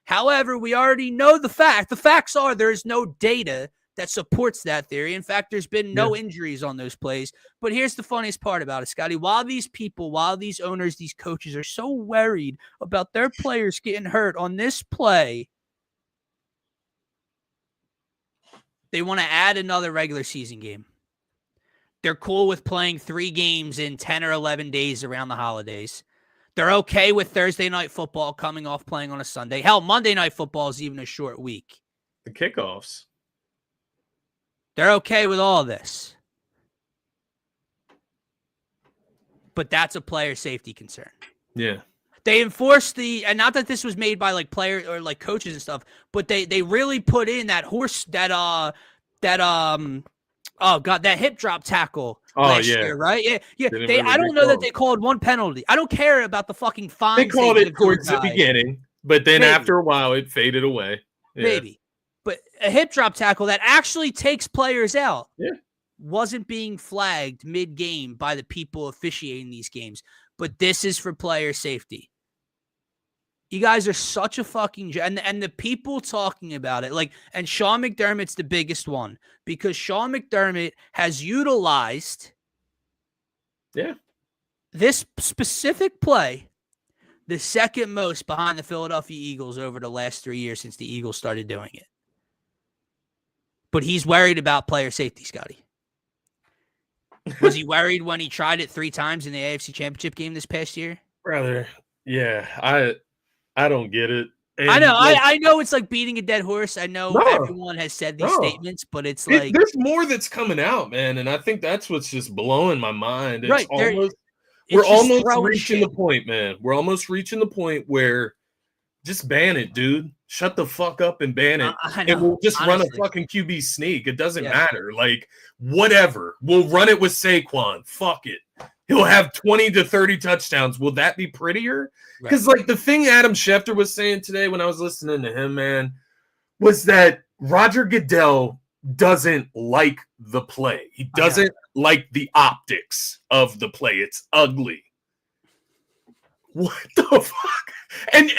However, we already know the fact. The facts are there is no data that supports that theory. In fact, there's been no injuries on those plays. But here's the funniest part about it, Scotty. While these owners, these coaches are so worried about their players getting hurt on this play, they want to add another regular season game. They're cool with playing 3 games in 10 or 11 days around the holidays. They're okay with Thursday night football coming off playing on a Sunday. Hell, Monday night football is even a short week. The kickoffs. They're okay with all this. But that's a player safety concern. Yeah. They enforced and not that this was made by players or coaches and stuff, but they really put in that that hip drop tackle last year, right? Yeah. I don't know that they called one penalty. I don't care about the fucking fine. They called it towards the beginning, but then after a while it faded away. Yeah. Maybe. But a hip drop tackle that actually takes players out wasn't being flagged mid-game by the people officiating these games. But this is for player safety. You guys are such a fucking... And the people talking about it, and Sean McDermott's the biggest one because Sean McDermott has utilized this specific play the second most behind the Philadelphia Eagles over the last 3 years since the Eagles started doing it. But he's worried about player safety, Scotty. Was he worried when he tried it 3 times in the AFC Championship game this past year? Brother, yeah, I don't get it. And I know. I know it's like beating a dead horse. I know everyone has said these statements, but it's there's more that's coming out, man, and I think that's what's just blowing my mind. It's we're almost reaching the point, man. We're almost reaching the point where just ban it, dude. Shut the fuck up and ban it. And we'll just run a fucking QB sneak. It doesn't matter. Whatever. We'll run it with Saquon. Fuck it. He'll have 20 to 30 touchdowns. Will that be prettier? Because like the thing Adam Schefter was saying today when I was listening to him, man, was that Roger Goodell doesn't like the play. He doesn't like the optics of the play. It's ugly. What the fuck? And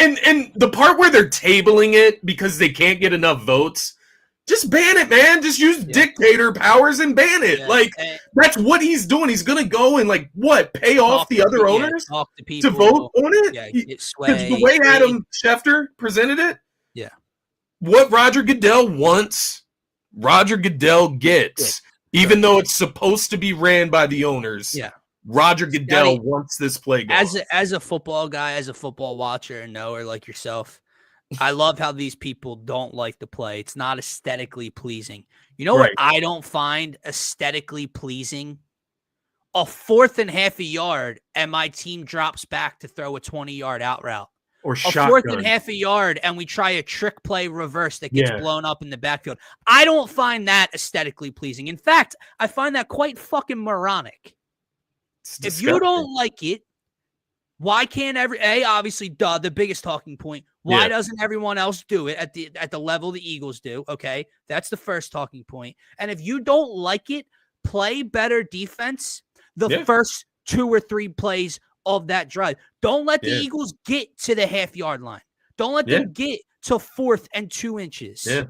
the part where they're tabling it because they can't get enough votes, just ban it, man. Just use dictator powers and ban it. That's what he's doing. He's gonna go and pay off the other owners to vote on it. Yeah, the way Adam Schefter presented it. Yeah. What Roger Goodell wants, Roger Goodell gets. Even though it's supposed to be ran by the owners. Yeah. Roger Goodell wants this play going. As a football guy, as a football watcher and knower like yourself, I love how these people don't like the play. It's not aesthetically pleasing. You know what I don't find aesthetically pleasing? A 4th and half a yard, and my team drops back to throw a 20-yard out route. Or a shotgun. 4th and half a yard, and we try a trick play reverse that gets blown up in the backfield. I don't find that aesthetically pleasing. In fact, I find that quite fucking moronic. If you don't like it, why can't obviously, the biggest talking point. Why doesn't everyone else do it at the level the Eagles do? Okay, that's the first talking point. And if you don't like it, play better defense the first 2 or 3 plays of that drive. Don't let the Eagles get to the half-yard line. Don't let them get to 4th and 2 inches. Yeah.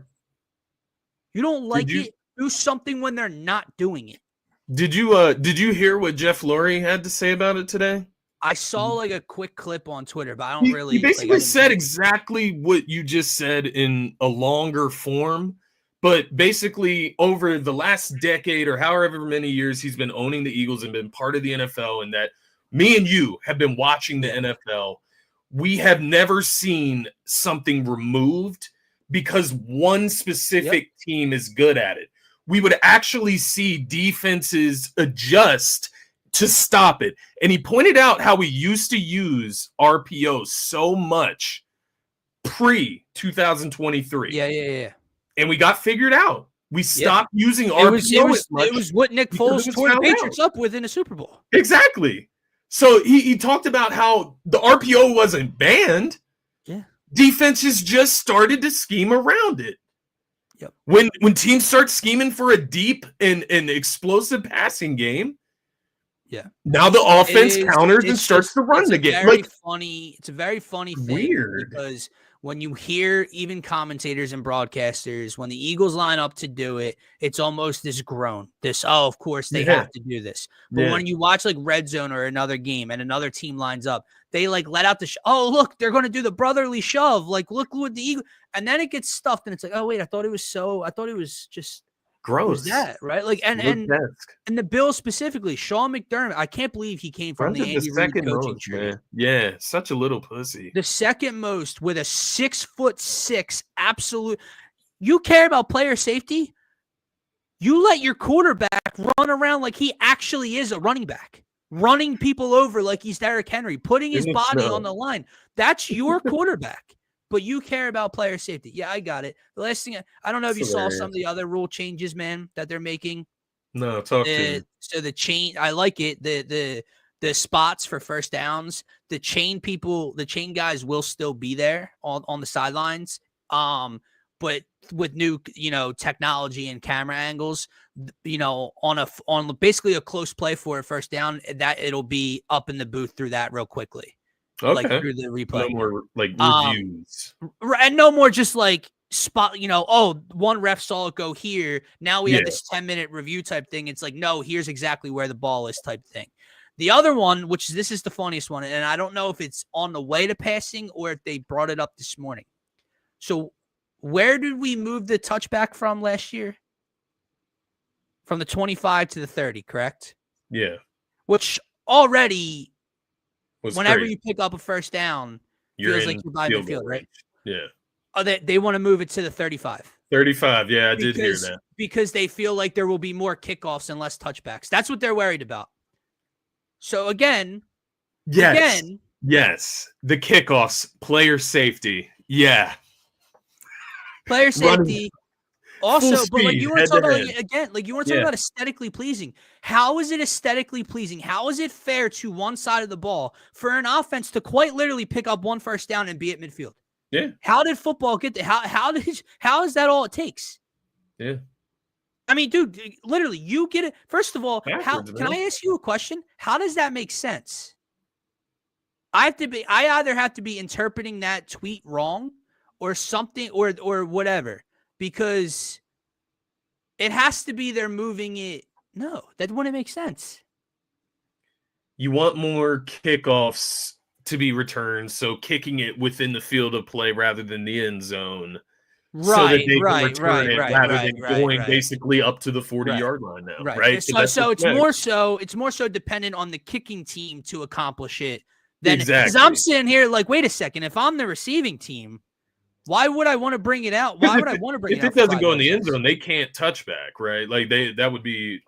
You don't like it, do something when they're not doing it. Did you hear what Jeff Lurie had to say about it today? I saw a quick clip on Twitter, but I don't really. He basically said exactly what you just said in a longer form, but basically over the last decade or however many years he's been owning the Eagles and been part of the NFL, and that me and you have been watching the NFL, we have never seen something removed because one specific team is good at it. We would actually see defenses adjust to stop it. And he pointed out how we used to use RPO so much pre-2023. Yeah. And we got figured out. We stopped using RPO as much. It was what Nick Foles tore the Patriots up with in a Super Bowl. Exactly. So he talked about how the RPO wasn't banned. Yeah. Defenses just started to scheme around it. Yep. When teams start scheming for a deep and explosive passing game, now the offense counters and starts to run the game. It's a very funny thing because when you hear even commentators and broadcasters, when the Eagles line up to do it, it's almost this groan. Of course they have to do this. But when you watch Red Zone or another game and another team lines up, they let out the look, they're going to do the brotherly shove. Look what the Eagle, and then it gets stuffed and it's oh wait, I thought it was just gross. That right? And the Bills specifically, Sean McDermott. I can't believe he came from the Andy Reid coaching tree. Yeah, such a little pussy. The second most with a 6'6" absolute. You care about player safety? You let your quarterback run around like he actually is a running back, running people over like he's Derrick Henry, putting his body on the line. That's your quarterback. But you care about player safety. Yeah, I got it. The last thing, I don't know if you saw some of the other rule changes, man, that they're making. No, talk to me. So the chain, I like it. The spots for first downs, the chain guys will still be there on the sidelines. But with new, technology and camera angles, on basically a close play for a first down, that it'll be up in the booth through that real quickly. Okay. Through the replay. No more reviews. And no more just spot, one ref saw it go here. Now we have this 10-minute review type thing. It's no, here's exactly where the ball is type thing. The other one, this is the funniest one, and I don't know if it's on the way to passing or if they brought it up this morning. So where did we move the touchback from last year? From the 25 to the 30, correct? Yeah. Which already... Whenever crazy. you pick up a first down, feels like you're by the field, right? Yeah. Oh, they want to move it to the 35. 35, yeah, I did hear that. Because they feel like there will be more kickoffs and less touchbacks. That's what they're worried about. So again, yes, the kickoffs, player safety, player safety. Also, Full but like speed, you want head to talk to about head. again, like you want to talk about aesthetically pleasing. How is it aesthetically pleasing? How is it fair to one side of the ball for an offense to quite literally pick up one first down and be at midfield? Yeah. How did football get there? How is that all it takes? Yeah. I mean, dude, literally, you get it. First of all, Backwards, can man. I ask you a question? How does that make sense? I either have to be interpreting that tweet wrong or something or whatever, because it has to be they're moving it. No, that wouldn't make sense. You want more kickoffs to be returned, so kicking it within the field of play rather than the end zone, so that they can return it rather than going basically up to the 40-yard line now, right? So it's more so dependent on the kicking team to accomplish it than because exactly. I'm sitting here like, wait a second, if I'm the receiving team, why would I want to bring it out? Why would I want to bring it out? If it doesn't go in the end zone, they can't touch back, right? Like that would be.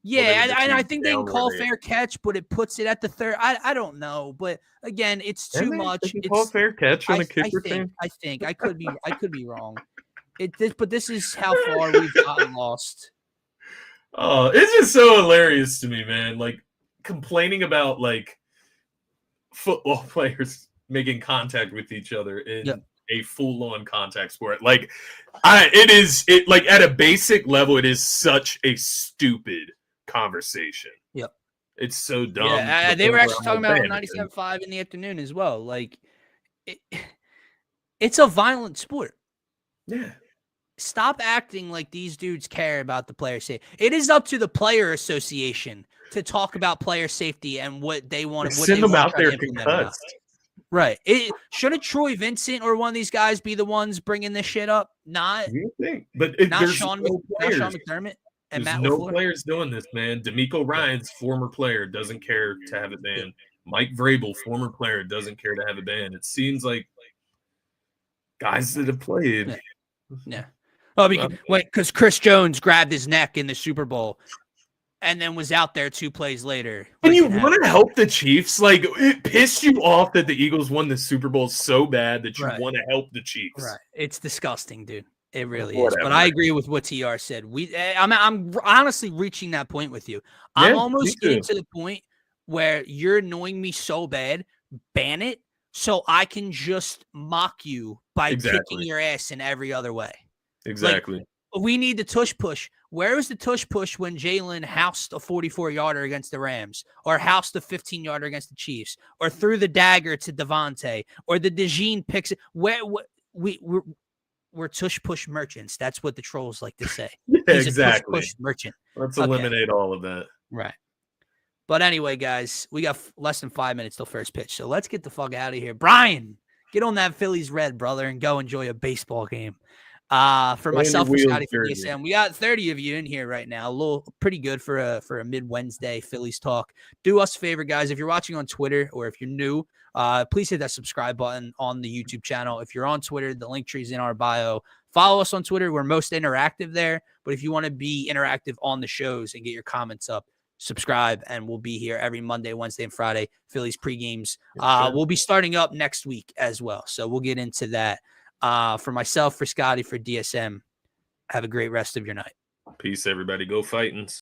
Yeah, and I think they can call fair catch, but it puts it at the third. I don't know, but again, it's too much. They can call fair catch on a kick return. I think I could be wrong. But this is how far we've gotten lost. Oh, it's just so hilarious to me, man. Like complaining about like football players making contact with each other in a full-on contact sport. Like it like at a basic level, it is such a stupid conversation. Yep. It's so dumb. Yeah, they were actually talking about 97.5 in the afternoon as well. Like it's a violent sport. Yeah. Stop acting like these dudes care about the player safety. It is up to the player association to talk about player safety and what they want. Send them out there concussed. Right. Shouldn't Troy Vincent or one of these guys be the ones bringing this shit up? Not you think, but not Sean McDermott and Matt no LaFleur. Players doing this, man. D'Amico Ryans, former player, doesn't care to have it banned. Mike Vrabel, former player, doesn't care to have it banned. It seems like guys that have played. Yeah. Oh, because Chris Jones grabbed his neck in the Super Bowl and then was out there 2 plays later. And you want to help the Chiefs? Like, it pissed you off that the Eagles won the Super Bowl so bad that you want to help the Chiefs. Right. It's disgusting, dude. It really is. But I agree with what TR said. I'm honestly reaching that point with you. I'm almost getting to the point where you're annoying me so bad, ban it so I can just mock you by kicking your ass in every other way. Exactly. Like, we need the tush push. Where was the tush push when Jalen housed a 44-yarder against the Rams, or housed a 15-yarder against the Chiefs, or threw the dagger to Devontae, or the DeJean picks it? We're tush push merchants. That's what the trolls like to say. He's a tush push merchant. Let's eliminate all of that. Right. But anyway, guys, we got less than 5 minutes till first pitch, so let's get the fuck out of here. Brian, get on that Phillies red, brother, and go enjoy a baseball game. For myself, for Scotty, for DSM, we got 30 of you in here right now. A little pretty good for a mid-Wednesday Phillies talk. Do us a favor, guys. If you're watching on Twitter or if you're new, please hit that subscribe button on the YouTube channel. If you're on Twitter, the link tree is in our bio. Follow us on Twitter. We're most interactive there. But if you want to be interactive on the shows and get your comments up, subscribe, and we'll be here every Monday, Wednesday, and Friday. Phillies pre-games. We'll be starting up next week as well. So we'll get into that. For myself, for Scotty, for DSM, have a great rest of your night. Peace, everybody. Go Fightins.